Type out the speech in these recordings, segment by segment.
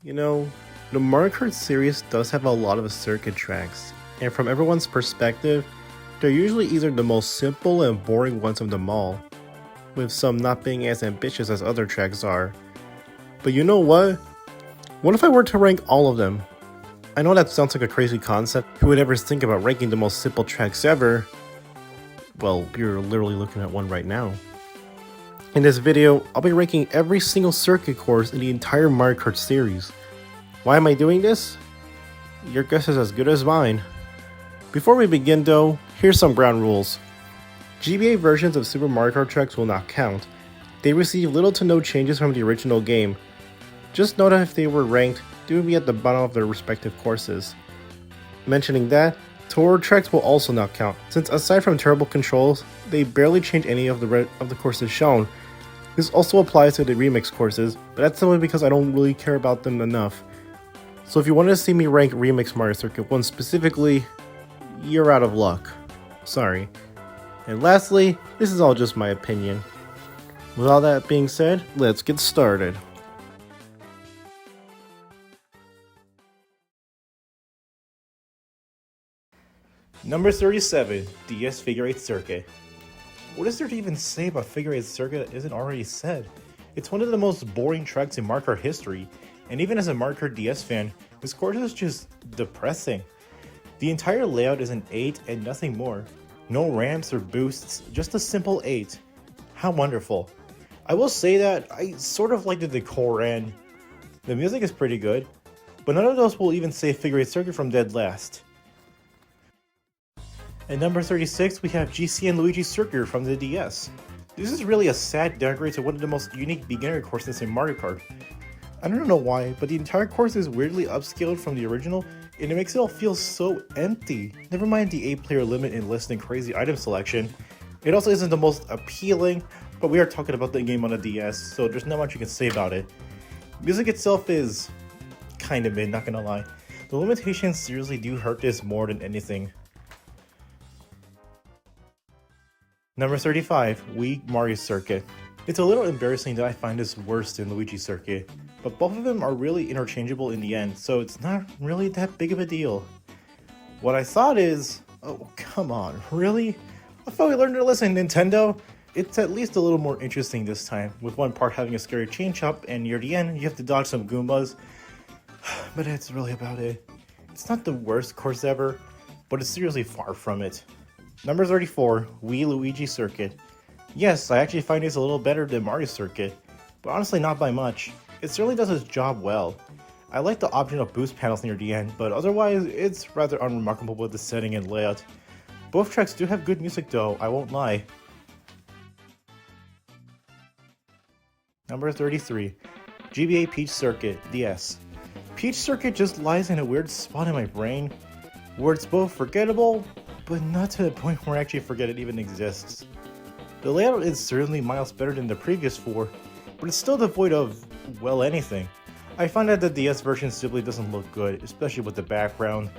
You know, the Mario Kart series does have a lot of circuit tracks, and from everyone's perspective, they're usually either the most simple and boring ones of them all, with some not being as ambitious as other tracks are. But you know what? What if I were to rank all of them? I know that sounds like a crazy concept. Who would ever think about ranking the most simple tracks ever? Well, you're literally looking at one right now. In this video, I'll be ranking every single circuit course in the entire Mario Kart series. Why am I doing this? Your guess is as good as mine. Before we begin though, here's some ground rules. GBA versions of Super Mario Kart tracks will not count. They receive little to no changes from the original game. Just note that if they were ranked, they would be at the bottom of their respective courses. Mentioning that, tour tracks will also not count, since aside from terrible controls, they barely change any of the courses shown. This also applies to the remix courses, but that's simply because I don't really care about them enough. So if you wanted to see me rank Remix Mario Circuit 1 specifically, you're out of luck. Sorry. And lastly, this is all just my opinion. With all that being said, let's get started. Number 37, DS Figure 8 Circuit. What is there to even say about Figure 8 Circuit that isn't already said? It's one of the most boring tracks in Mario Kart history, and even as a Mario Kart DS fan, this course is just depressing. The entire layout is an 8 and nothing more. No ramps or boosts, just a simple 8. How wonderful. I will say that I sort of like the decor and the music is pretty good, but none of those will even save Figure 8 Circuit from dead last. At number 36, we have GC and Luigi Circuit from the DS. This is really a sad downgrade to one of the most unique beginner courses in Mario Kart. I don't know why, but the entire course is weirdly upscaled from the original, and it makes it all feel so empty. Never mind the 8-player limit and less than crazy item selection. It also isn't the most appealing, but we are talking about the game on a DS, so there's not much you can say about it. Music itself is kinda mid, not gonna lie. The limitations seriously do hurt this more than anything. Number 35, Wii Mario Circuit. It's a little embarrassing that I find this worse than Luigi Circuit, but both of them are really interchangeable in the end, so it's not really that big of a deal. What I thought is, oh come on, really? I thought we learned to listen, Nintendo! It's at least a little more interesting this time, with one part having a scary chain chomp, and near the end you have to dodge some Goombas. But that's really about it. It's not the worst course ever, but it's seriously far from it. Number 34, Wii Luigi Circuit. Yes, I actually find this a little better than Mario Circuit, but honestly not by much. It certainly does its job well. I like the optional boost panels near the end, but otherwise it's rather unremarkable with the setting and layout. Both tracks do have good music though, I won't lie. Number 33, GBA Peach Circuit, DS. Peach Circuit just lies in a weird spot in my brain, where it's both forgettable, but not to the point where I actually forget it even exists. The layout is certainly miles better than the previous four, but it's still devoid of, well, anything. I find that the DS version simply doesn't look good, especially with the background.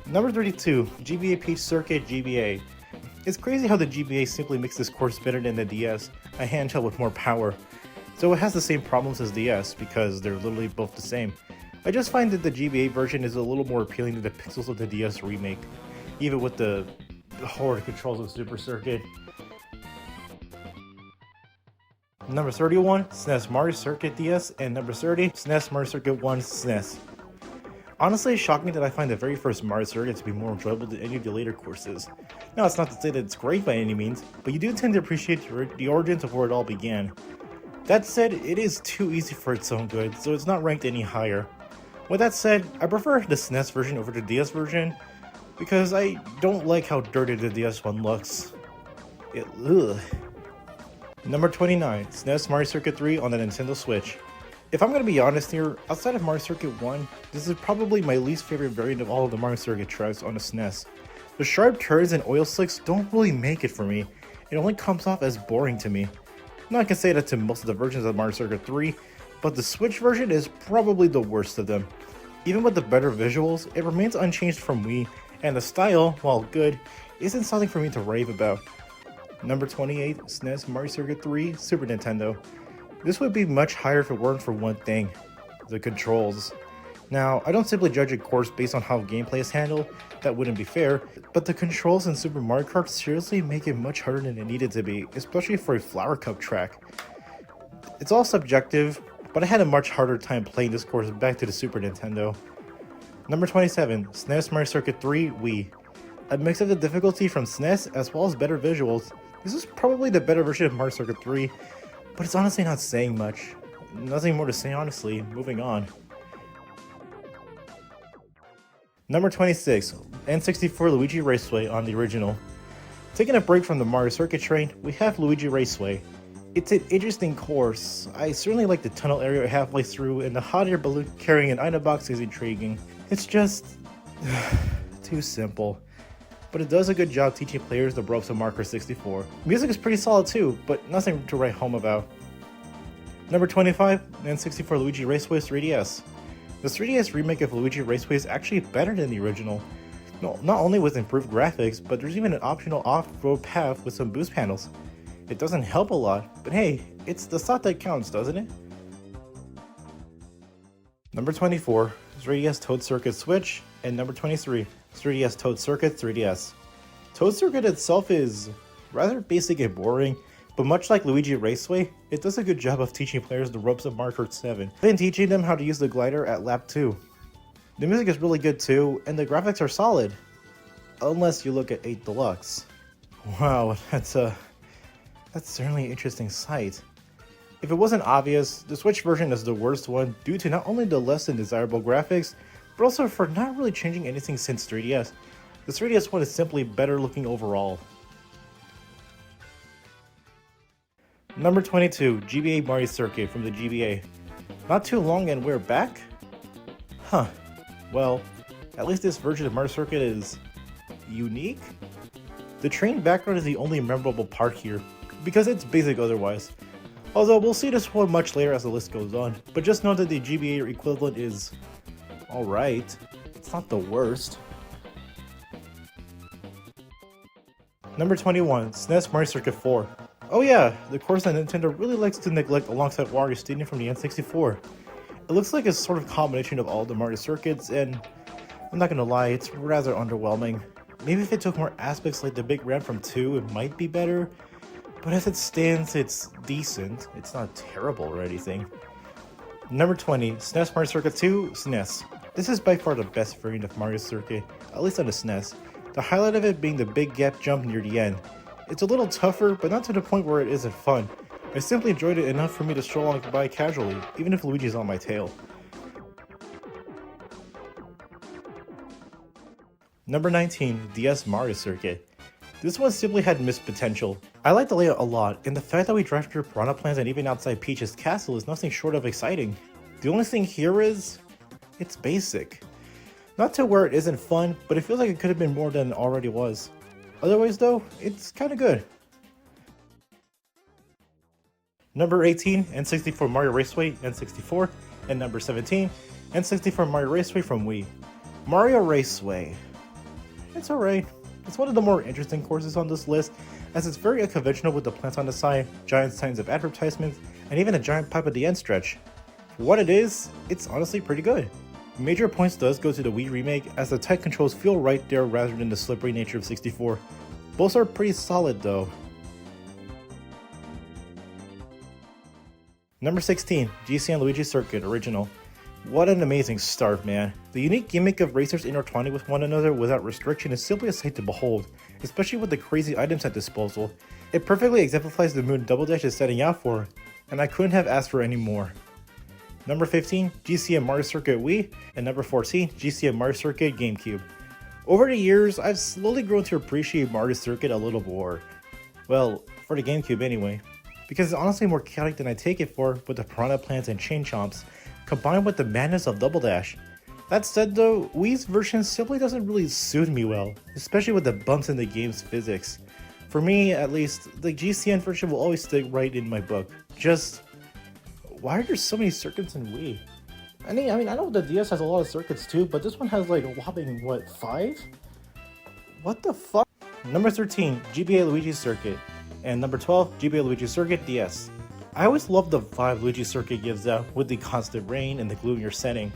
Number 32, GBA Peach Circuit GBA. It's crazy how the GBA simply makes this course better than the DS, a handheld with more power. So it has the same problems as DS, because they're literally both the same. I just find that the GBA version is a little more appealing to the pixels of the DS remake, even with the horrid controls of Super Circuit. Number 31, SNES Mario Circuit DS, and number 30, SNES Mario Circuit 1 SNES. Honestly, it's shocking that I find the very first Mario Circuit to be more enjoyable than any of the later courses. Now, it's not to say that it's great by any means, but you do tend to appreciate the origins of where it all began. That said, it is too easy for its own good, so it's not ranked any higher. With that said, I prefer the SNES version over the DS version, because I don't like how dirty the DS one looks. Ugh. Number 29, SNES Mario Circuit 3 on the Nintendo Switch. If I'm gonna be honest here, outside of Mario Circuit 1, this is probably my least favorite variant of all of the Mario Circuit tracks on the SNES. The sharp turns and oil slicks don't really make it for me. It only comes off as boring to me. Now I can say that to most of the versions of Mario Circuit 3, but the Switch version is probably the worst of them. Even with the better visuals, it remains unchanged from Wii, and the style, while good, isn't something for me to rave about. Number 28, SNES Mario Circuit 3 Super Nintendo. This would be much higher if it weren't for one thing, the controls. Now, I don't simply judge a course based on how gameplay is handled, that wouldn't be fair, but the controls in Super Mario Kart seriously make it much harder than it needed to be, especially for a Flower Cup track. It's all subjective, but I had a much harder time playing this course back to the Super Nintendo. Number 27, SNES Mario Circuit 3 Wii. A mix of the difficulty from SNES as well as better visuals. This is probably the better version of Mario Circuit 3, but it's honestly not saying much. Nothing more to say honestly, moving on. Number 26, N64 Luigi Raceway on the original. Taking a break from the Mario Circuit train, we have Luigi Raceway. It's an interesting course. I certainly like the tunnel area halfway through, and the hot air balloon carrying an item box is intriguing. It's just too simple. But it does a good job teaching players the ropes of Mario Kart 64. Music is pretty solid too, but nothing to write home about. Number 25, N64 Luigi Raceway 3DS. The 3DS remake of Luigi Raceway is actually better than the original. No, not only with improved graphics, but there's even an optional off-road path with some boost panels. It doesn't help a lot, but hey, it's the thought that counts, doesn't it? Number 24, 3DS Toad Circuit Switch, and number 23, 3DS Toad Circuit 3DS. Toad Circuit itself is rather basic and boring, but much like Luigi Raceway, it does a good job of teaching players the ropes of Mario Kart 7, and teaching them how to use the glider at lap 2. The music is really good too, and the graphics are solid. Unless you look at 8 Deluxe. Wow, that's certainly an interesting sight. If it wasn't obvious, the Switch version is the worst one due to not only the less than desirable graphics, but also for not really changing anything since 3DS. The 3DS one is simply better looking overall. Number 22, GBA Mario Circuit from the GBA. Not too long and we're back? Huh. Well, at least this version of Mario Circuit is unique? The train background is the only memorable part here, because it's basic otherwise. Although we'll see this one much later as the list goes on, but just know that the GBA equivalent is alright. It's not the worst. Number 21, SNES Mario Circuit 4. Oh yeah, the course that Nintendo really likes to neglect alongside Wario Stadium from the N64. It looks like a sort of combination of all the Mario circuits, and I'm not gonna lie, it's rather underwhelming. Maybe if it took more aspects like the big ramp from 2, it might be better, but as it stands, it's decent. It's not terrible or anything. Number 20, SNES Mario Circuit 2, SNES. This is by far the best variant of Mario Circuit, at least on the SNES. The highlight of it being the big gap jump near the end. It's a little tougher, but not to the point where it isn't fun. I simply enjoyed it enough for me to stroll on by casually, even if Luigi's on my tail. Number 19, DS Mario Circuit. This one simply had missed potential. I like the layout a lot, and the fact that we drive through piranha plants and even outside Peach's castle is nothing short of exciting. The only thing here is, it's basic. Not to where it isn't fun, but it feels like it could have been more than it already was. Otherwise though, it's kinda good. Number 18, N64 Mario Raceway, N64, and number 17, N64 Mario Raceway from Wii. Mario Raceway. It's alright. It's one of the more interesting courses on this list, as it's very unconventional with the plants on the side, giant signs of advertisements, and even a giant pipe at the end stretch. For what it is, it's honestly pretty good. Major points does go to the Wii remake, as the tight controls feel right there rather than the slippery nature of 64. Both are pretty solid though. Number 16, GC and Luigi Circuit Original. What an amazing start, man. The unique gimmick of racers intertwining with one another without restriction is simply a sight to behold, especially with the crazy items at disposal. It perfectly exemplifies the mood Double Dash is setting out for, and I couldn't have asked for any more. Number 15, GC and Mario Circuit Wii, and number 14, GC and Mario Circuit GameCube. Over the years, I've slowly grown to appreciate Mario Circuit a little more. Well, for the GameCube anyway. Because it's honestly more chaotic than I take it for with the piranha plants and chain chomps, combined with the madness of Double Dash. That said though, Wii's version simply doesn't really suit me well, especially with the bumps in the game's physics. For me, at least, the GCN version will always stick right in my book. Just, why are there so many circuits in Wii? I mean, I know the DS has a lot of circuits too, but this one has like a whopping, what, 5? What the fuck? Number 13, GBA Luigi Circuit. And number 12, GBA Luigi Circuit DS. I always love the vibe Luigi Circuit gives out with the constant rain and the gloomier setting.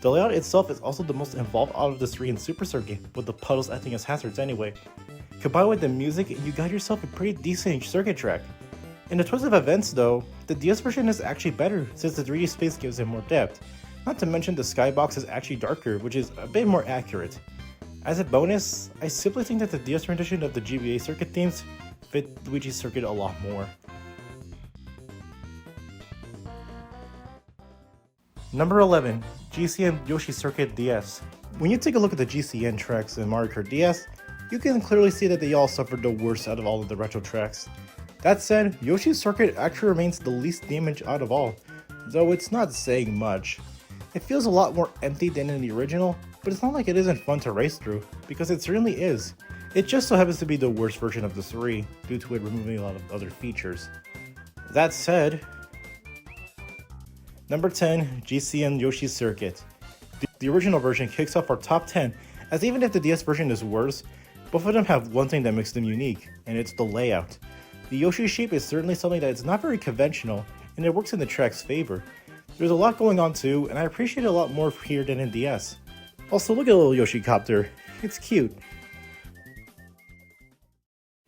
The layout itself is also the most involved out of the three in Super Circuit, with the puddles acting as hazards anyway. Combined with the music, you got yourself a pretty decent circuit track. In the twist of events though, the DS version is actually better since the 3D space gives it more depth. Not to mention the skybox is actually darker, which is a bit more accurate. As a bonus, I simply think that the DS rendition of the GBA circuit themes fit Luigi's circuit a lot more. Number 11, GCN Yoshi Circuit DS. When you take a look at the GCN tracks in Mario Kart DS, you can clearly see that they all suffered the worst out of all of the retro tracks. That said, Yoshi's Circuit actually remains the least damaged out of all, though it's not saying much. It feels a lot more empty than in the original, but it's not like it isn't fun to race through, because it certainly is. It just so happens to be the worst version of the three, due to it removing a lot of other features. That said, Number 10, GCN Yoshi Circuit. The original version kicks off our top 10, as even if the DS version is worse, both of them have one thing that makes them unique, and it's the layout. The Yoshi shape is certainly something that is not very conventional, and it works in the track's favor. There's a lot going on too, and I appreciate it a lot more here than in DS. Also, look at the little Yoshi copter, it's cute.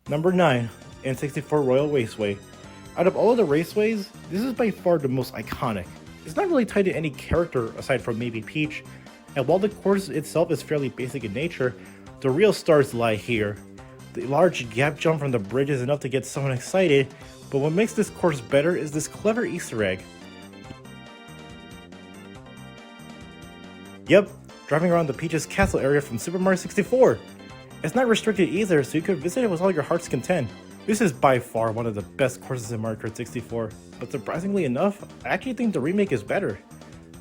Number 9, N64 Royal Raceway. Out of all of the raceways, this is by far the most iconic. It's not really tied to any character aside from maybe Peach, and while the course itself is fairly basic in nature, the real stars lie here. The large gap jump from the bridge is enough to get someone excited, but what makes this course better is this clever Easter egg. Yep, driving around the Peach's castle area from Super Mario 64. It's not restricted either, so you could visit it with all your heart's content. This is by far one of the best courses in Mario Kart 64, but surprisingly enough, I actually think the remake is better.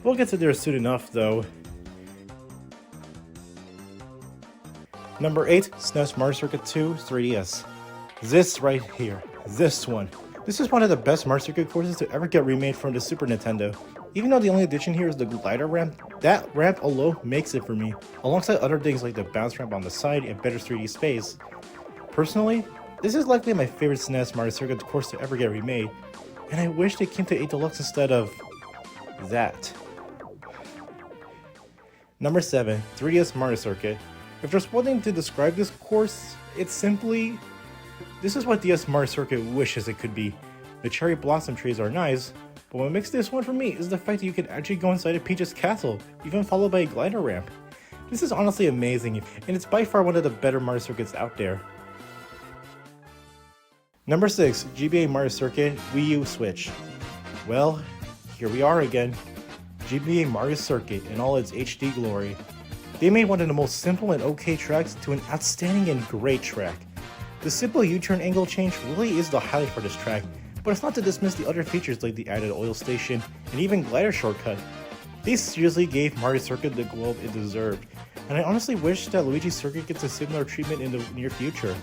We'll get to there soon enough though. Number 8, SNES Mario Circuit 2 3DS. This right here, this one. This is one of the best Mario Circuit courses to ever get remade from the Super Nintendo. Even though the only addition here is the glider ramp, that ramp alone makes it for me, alongside other things like the bounce ramp on the side and better 3D space. Personally, this is likely my favorite SNES Mario Circuit course to ever get remade, and I wish they came to 8 Deluxe instead of that. Number 7, 3DS Mario Circuit. If there's one thing to describe this course, it's simply, this is what DS Mario Circuit wishes it could be. The cherry blossom trees are nice, but what makes this one for me is the fact that you can actually go inside of Peach's castle, even followed by a glider ramp. This is honestly amazing, and it's by far one of the better Mario Circuits out there. Number 6, GBA Mario Circuit Wii U Switch. Well, here we are again. GBA Mario Circuit in all its HD glory. They made one of the most simple and okay tracks to an outstanding and great track. The simple U-turn angle change really is the highlight for this track, but it's not to dismiss the other features like the added oil station and even glider shortcut. They seriously gave Mario Circuit the glow it deserved, and I honestly wish that Luigi's Circuit gets a similar treatment in the near future.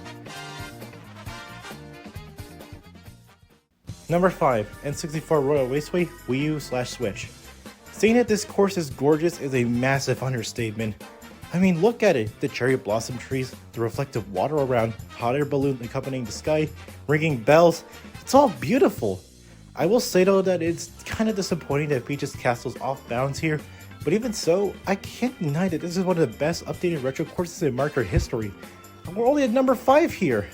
Number 5, N64 Royal Raceway Wii U/Switch. Saying that this course is gorgeous is a massive understatement. I mean, look at it, the cherry blossom trees, the reflective water around, hot air balloon accompanying the sky, ringing bells, it's all beautiful. I will say though that it's kind of disappointing that Peach's castle is off bounds here, but even so, I can't deny that this is one of the best updated retro courses in Mario Kart history. And we're only at number 5 here.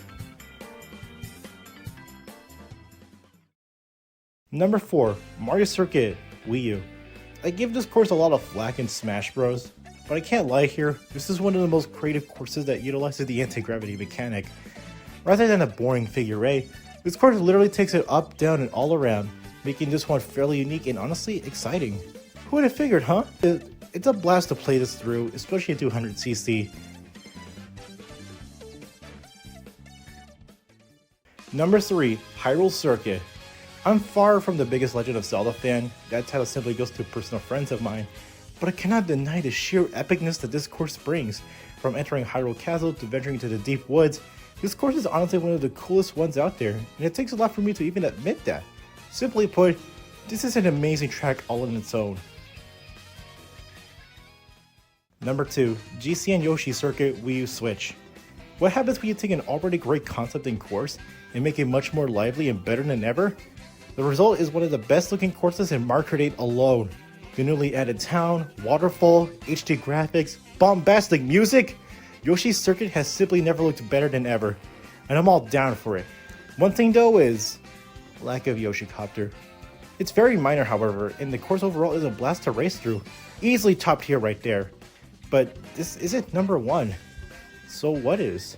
Number 4, Mario Circuit Wii U. I give this course a lot of flack in Smash Bros, but I can't lie here, this is one of the most creative courses that utilizes the anti-gravity mechanic. Rather than a boring figure eight, this course literally takes it up, down, and all around, making this one fairly unique and honestly exciting. Who would have figured, huh? It's a blast to play this through, especially at 200cc. Number 3, Hyrule Circuit. I'm far from the biggest Legend of Zelda fan, that title simply goes to personal friends of mine, but I cannot deny the sheer epicness that this course brings. From entering Hyrule Castle to venturing into the deep woods, this course is honestly one of the coolest ones out there, and it takes a lot for me to even admit that. Simply put, this is an amazing track all on its own. Number 2, GCN Yoshi Circuit Wii U Switch. What happens when you take an already great concept and course and make it much more lively and better than ever? The result is one of the best looking courses in Mario Kart 8 alone. the newly added town, waterfall, HD graphics, bombastic music. Yoshi's Circuit has simply never looked better than ever, and I'm all down for it. One thing though is lack of Yoshicopter. It's very minor, however, and the course overall is a blast to race through. Easily top tier right there. But this isn't number one. So what is?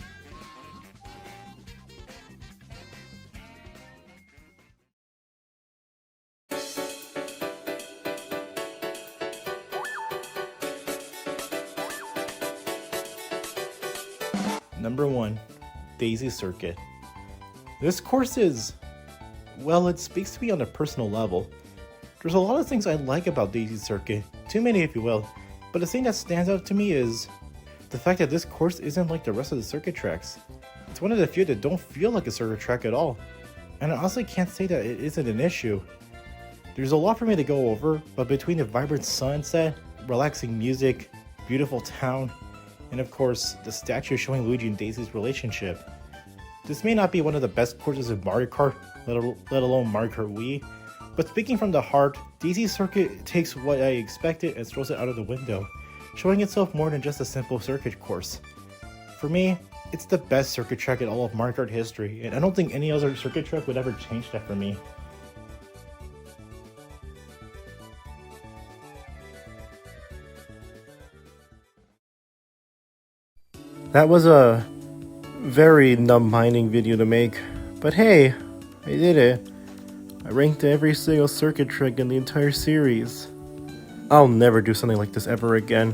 Number 1, Daisy Circuit. This course is, well, it speaks to me on a personal level. There's a lot of things I like about Daisy Circuit, too many if you will, but the thing that stands out to me is the fact that this course isn't like the rest of the circuit tracks. It's one of the few that don't feel like a circuit track at all, and I honestly can't say that it isn't an issue. There's a lot for me to go over, but between the vibrant sunset, relaxing music, beautiful town, and of course, the statue showing Luigi and Daisy's relationship. This may not be one of the best courses in Mario Kart, let alone Mario Kart Wii, but speaking from the heart, Daisy Circuit takes what I expected and throws it out of the window, showing itself more than just a simple circuit course. For me, it's the best circuit track in all of Mario Kart history, and I don't think any other circuit track would ever change that for me. That was a very numb-minding video to make, but hey, I did it. I ranked every single circuit track in the entire series. I'll never do something like this ever again.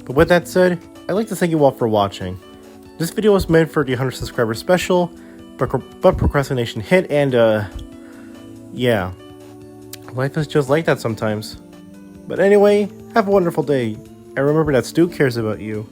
But with that said, I'd like to thank you all for watching. This video was made for the 100 subscriber special, but procrastination hit and yeah. Life is just like that sometimes. But anyway, have a wonderful day, and remember that Stu cares about you.